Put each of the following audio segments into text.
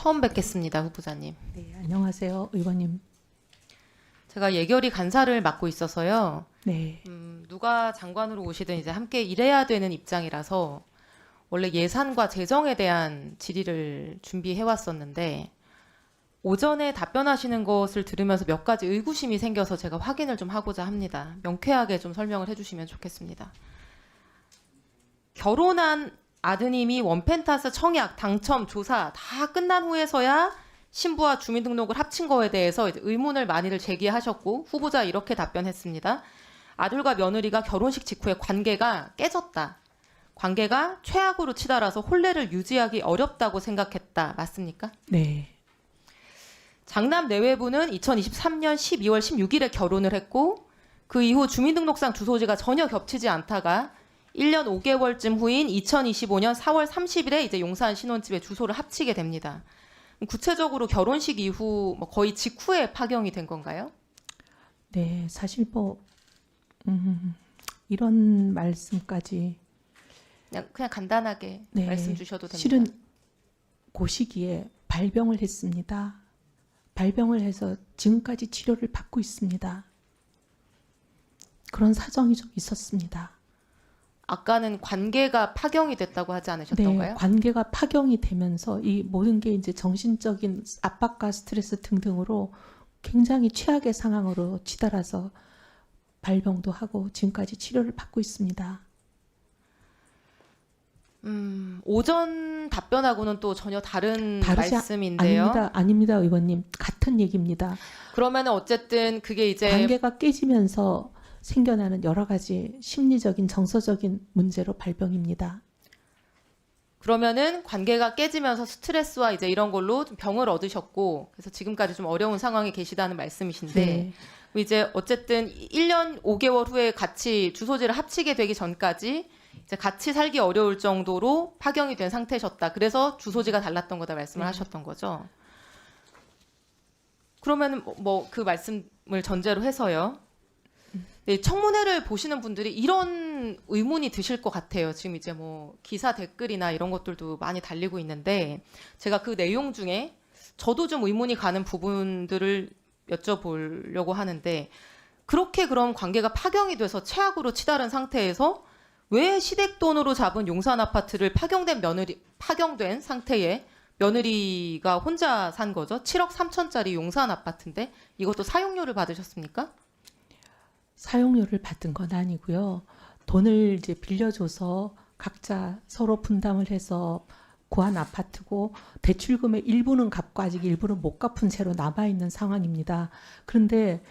처음 뵙겠습니다, 후보자님. 네, 안녕하세요, 의원님. 제가 예결위 간사를 맡고 있어서요. 네, 누가 장관으로 오시든 이제 함께 일해야 되는 입장이라서 원래 예산과 재정에 대한 질의를 준비해 왔었는데 오전에 답변하시는 것을 들으면서 몇 가지 의구심이 생겨서 제가 확인을 좀 하고자 합니다. 명쾌하게 좀 설명을 해주시면 좋겠습니다. 결혼한 아드님이 원펜타스 청약, 당첨, 조사 다 끝난 후에서야 신부와 주민등록을 합친 거에 대해서 이제 의문을 많이들 제기하셨고 후보자 이렇게 답변했습니다. 아들과 며느리가 결혼식 직후에 관계가 깨졌다. 관계가 최악으로 치달아서 혼례를 유지하기 어렵다고 생각했다. 맞습니까? 네, 장남 내외부는 2023년 12월 16일에 결혼을 했고 그 이후 주민등록상 주소지가 전혀 겹치지 않다가 1년 5개월쯤 후인 2025년 4월 30일에 이제 용산 신혼집에 주소를 합치게 됩니다. 구체적으로 결혼식 이후 뭐 거의 직후에 파경이 된 건가요? 네, 사실 이런 말씀까지 그냥 간단하게 네, 말씀 주셔도 됩니다. 실은 그 시기에 발병을 했습니다. 발병을 해서 지금까지 치료를 받고 있습니다. 그런 사정이 좀 있었습니다. 아까는 관계가 파경이 됐다고 하지 않으셨던가요? 네, 관계가 파경이 되면서 이 모든 게 이제 정신적인 압박과 스트레스 등등으로 굉장히 최악의 상황으로 치달아서 발병도 하고 지금까지 치료를 받고 있습니다. 오전 답변하고는 또 전혀 다른 말씀인데요. 아닙니다, 의원님. 같은 얘기입니다. 그러면은 어쨌든 그게 이제 관계가 깨지면서 생겨나는 여러 가지 심리적인 정서적인 문제로 발병입니다. 그러면은 관계가 깨지면서 스트레스와 이제 이런 걸로 좀 병을 얻으셨고 그래서 지금까지 좀 어려운 상황에 계시다는 말씀이신데 네. 이제 어쨌든 1년 5개월 후에 같이 주소지를 합치게 되기 전까지 이제 같이 살기 어려울 정도로 파경이 된 상태셨다. 그래서 주소지가 달랐던 거다 말씀을 하셨던 거죠. 그러면 뭐 그 말씀을 전제로 해서요. 네, 청문회를 보시는 분들이 이런 의문이 드실 것 같아요. 지금 이제 뭐 기사 댓글이나 이런 것들도 많이 달리고 있는데 제가 그 내용 중에 저도 좀 의문이 가는 부분들을 여쭤보려고 하는데 그렇게 그럼 관계가 파경이 돼서 최악으로 치달은 상태에서 왜 시댁 돈으로 잡은 용산 아파트를 파경된 상태에 며느리가 혼자 산 거죠? 7억 3천짜리 용산 아파트인데 이것도 사용료를 받으셨습니까? 사용료를 받은 건 아니고요. 돈을 이제 빌려줘서 각자 서로 분담을 해서 구한 아파트고 대출금의 일부는 갚고 아직 일부는 못 갚은 채로 남아있는 상황입니다. 그런데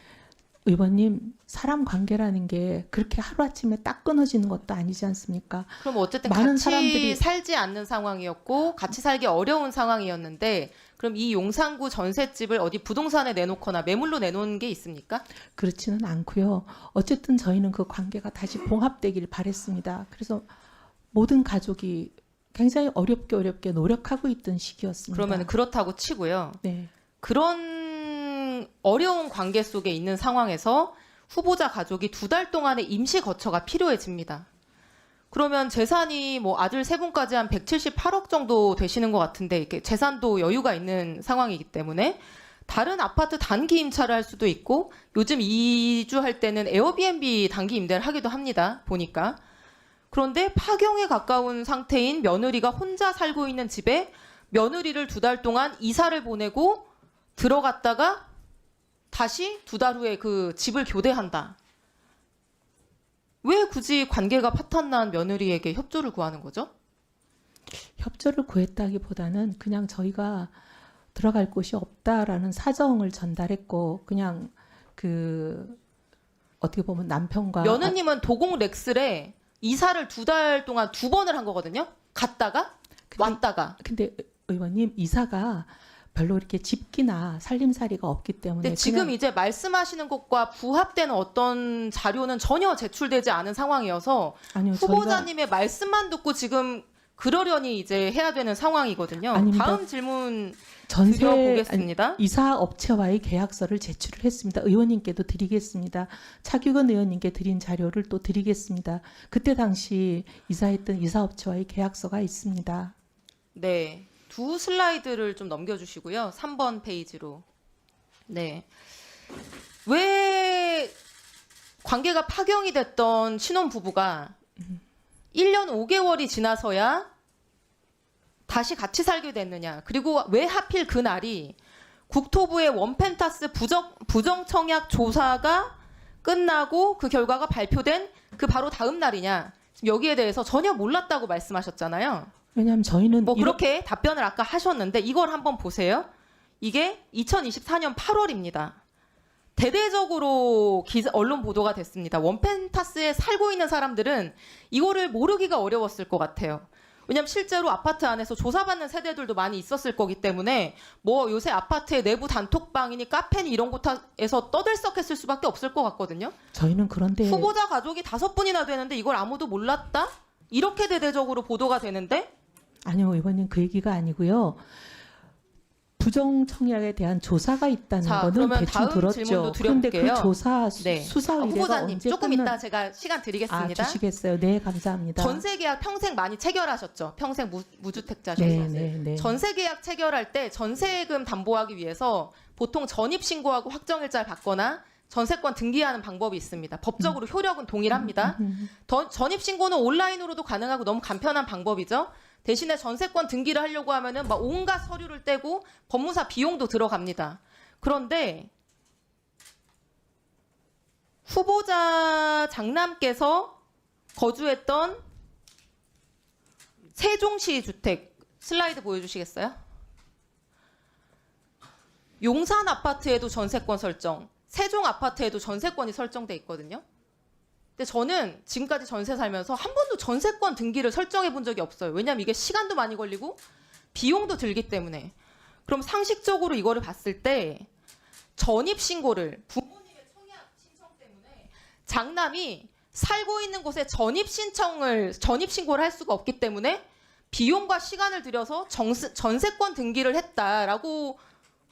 의원님, 사람 관계라는 게 그렇게 하루아침에 딱 끊어지는 것도 아니지 않습니까? 그럼 어쨌든 많은 같이 사람들이 살지 않는 상황이었고 같이 살기 어려운 상황이었는데 그럼 이 용산구 전셋집을 어디 부동산에 내놓거나 매물로 내놓은 게 있습니까? 그렇지는 않고요. 어쨌든 저희는 그 관계가 다시 봉합되길 바랬습니다. 그래서 모든 가족이 굉장히 어렵게 노력하고 있던 시기였습니다. 그러면 그렇다고 치고요. 네. 그런 어려운 관계 속에 있는 상황에서 후보자 가족이 2달 동안의 임시 거처가 필요해집니다. 그러면 재산이 뭐 아들 3분까지 한 178억 정도 되시는 것 같은데 이렇게 재산도 여유가 있는 상황이기 때문에 다른 아파트 단기 임차를 할 수도 있고 요즘 이주할 때는 에어비앤비 단기 임대를 하기도 합니다. 보니까. 그런데 파경에 가까운 상태인 며느리가 혼자 살고 있는 집에 며느리를 2달 동안 이사를 보내고 들어갔다가 다시 2달 후에 그 집을 교대한다. 왜 굳이 관계가 파탄난 며느리에게 협조를 구하는 거죠? 협조를 구했다기보다는 그냥 저희가 들어갈 곳이 없다라는 사정을 전달했고 그냥 그 어떻게 보면 남편과 며느님은 도공 렉슬에 이사를 2달 동안 2번을 한 거거든요. 갔다가 왔다가. 근데 의원님 이사가 별로 이렇게 집기나 살림살이가 없기 때문에 근데 지금 이제 말씀하시는 것과 부합되는 어떤 자료는 전혀 제출되지 않은 상황이어서 아니요, 후보자님의 말씀만 듣고 지금 그러려니 이제 해야 되는 상황이거든요. 아닙니다. 다음 질문 전세 드려보겠습니다. 이사 업체와의 계약서를 제출을 했습니다. 의원님께도 드리겠습니다. 차규근 의원님께 드린 자료를 또 드리겠습니다. 그때 당시 이사했던 이사업체와의 계약서가 있습니다. 네. 두 슬라이드를 좀 넘겨주시고요. 3번 페이지로. 네. 왜 관계가 파경이 됐던 신혼부부가 1년 5개월이 지나서야 다시 같이 살게 됐느냐. 그리고 왜 하필 그 날이 국토부의 원펜타스 부정청약 조사가 끝나고 그 결과가 발표된 그 바로 다음 날이냐. 지금 여기에 대해서 전혀 몰랐다고 말씀하셨잖아요. 왜냐하면 저희는 뭐 그렇게 답변을 아까 하셨는데 이걸 한번 보세요. 이게 2024년 8월입니다. 대대적으로 언론 보도가 됐습니다. 원펜타스에 살고 있는 사람들은 이거를 모르기가 어려웠을 것 같아요. 왜냐하면 실제로 아파트 안에서 조사받는 세대들도 많이 있었을 거기 때문에 뭐 요새 아파트의 내부 단톡방이니 카페니 이런 곳에서 떠들썩했을 수밖에 없을 것 같거든요. 저희는 그런데 후보자 가족이 5분이나 되는데 이걸 아무도 몰랐다? 이렇게 대대적으로 보도가 되는데 아니요, 의원님 그 얘기가 아니고요. 부정 청약에 대한 조사가 있다는 자, 거는 그러면 대충 다음 들었죠. 질문도 그런데 그 드려볼게요. 조사 네. 수사 의뢰가 후보자님 언제 조금 이따 제가 시간 드리겠습니다. 주시겠어요? 네, 감사합니다. 전세 계약 평생 많이 체결하셨죠? 평생 무주택자셔서. 네. 전세 계약 체결할 때 전세금 담보하기 위해서 보통 전입 신고하고 확정일자를 받거나 전세권 등기하는 방법이 있습니다. 법적으로 효력은 동일합니다. 전입 신고는 온라인으로도 가능하고 너무 간편한 방법이죠. 대신에 전세권 등기를 하려고 하면은 막 온갖 서류를 떼고 법무사 비용도 들어갑니다. 그런데 후보자 장남께서 거주했던 세종시 주택 슬라이드 보여주시겠어요? 용산 아파트에도 전세권 설정, 세종 아파트에도 전세권이 설정돼 있거든요. 근데 저는 지금까지 전세 살면서 한 번도 전세권 등기를 설정해 본 적이 없어요. 왜냐하면 이게 시간도 많이 걸리고 비용도 들기 때문에. 그럼 상식적으로 이거를 봤을 때 전입 신고를 부모님의 청약 신청 때문에 장남이 살고 있는 곳에 전입 신고를 할 수가 없기 때문에 비용과 시간을 들여서 전세권 등기를 했다라고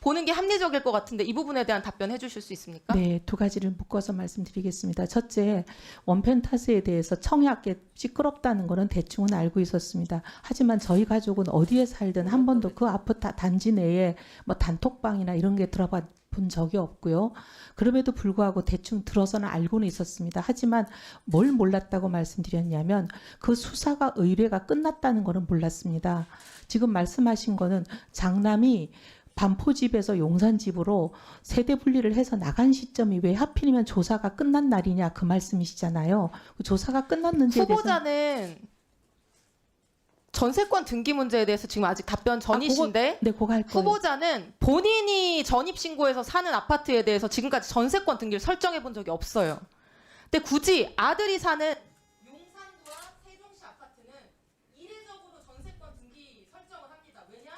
보는 게 합리적일 것 같은데 이 부분에 대한 답변해 주실 수 있습니까? 네, 두 가지를 묶어서 말씀드리겠습니다. 첫째, 원펜타스에 대해서 청약에 시끄럽다는 거는 대충은 알고 있었습니다. 하지만 저희 가족은 어디에 살든 한 번도 그 아파트 단지 내에 뭐 단톡방이나 이런 게 들어가 본 적이 없고요. 그럼에도 불구하고 대충 들어서는 알고는 있었습니다. 하지만 뭘 몰랐다고 말씀드렸냐면 그 수사가 의뢰가 끝났다는 거는 몰랐습니다. 지금 말씀하신 거는 장남이 반포집에서 용산집으로 세대 분리를 해서 나간 시점이 왜 하필이면 조사가 끝난 날이냐 그 말씀이시잖아요. 그 조사가 끝났는지에 대해서 후보자는 전세권 등기 문제에 대해서 지금 아직 답변 전이신데 네, 그거 할 거예요. 후보자는 본인이 전입 신고해서 사는 아파트에 대해서 지금까지 전세권 등기를 설정해 본 적이 없어요. 근데 굳이 아들이 사는 용산구와 세종시 아파트는 이례적으로 전세권 등기 설정을 합니다. 왜냐?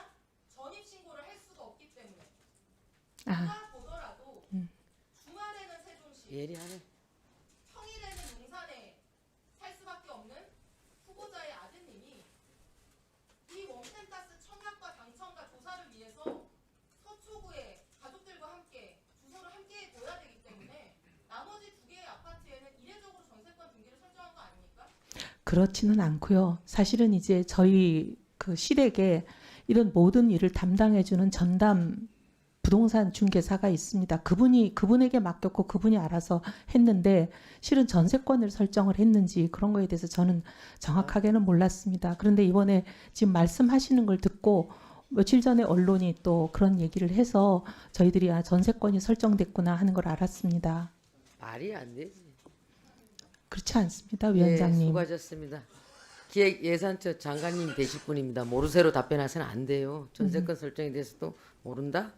전입 신고를 할 수가 없기 때문에. 누가 보더라도 주말에는 세종시, 예리하네. 평일에는 용산에 살 수밖에 없는 후보자의 아드님이 이 원펜타스 청약과 당첨과 조사를 위해서 서초구에 가족들과 함께 주소를 함께 둬야 되기 때문에 나머지 두 개의 아파트에는 이례적으로 전세권 등기를 설정한 거 아닙니까? 그렇지는 않고요. 사실은 이제 저희 그 시댁에 이런 모든 일을 담당해주는 전담 부동산 중개사가 있습니다. 그분에게 맡겼고 그분이 알아서 했는데 실은 전세권을 설정을 했는지 그런 거에 대해서 저는 정확하게는 몰랐습니다. 그런데 이번에 지금 말씀하시는 걸 듣고 며칠 전에 언론이 또 그런 얘기를 해서 저희들이 전세권이 설정됐구나 하는 걸 알았습니다. 말이 안 되지. 그렇지 않습니다, 네, 위원장님. 수고하셨습니다. 기획예산처 장관님 되실 분입니다. 모르쇠로 답변하시면 안 돼요. 전세권 설정에 대해서도 모른다?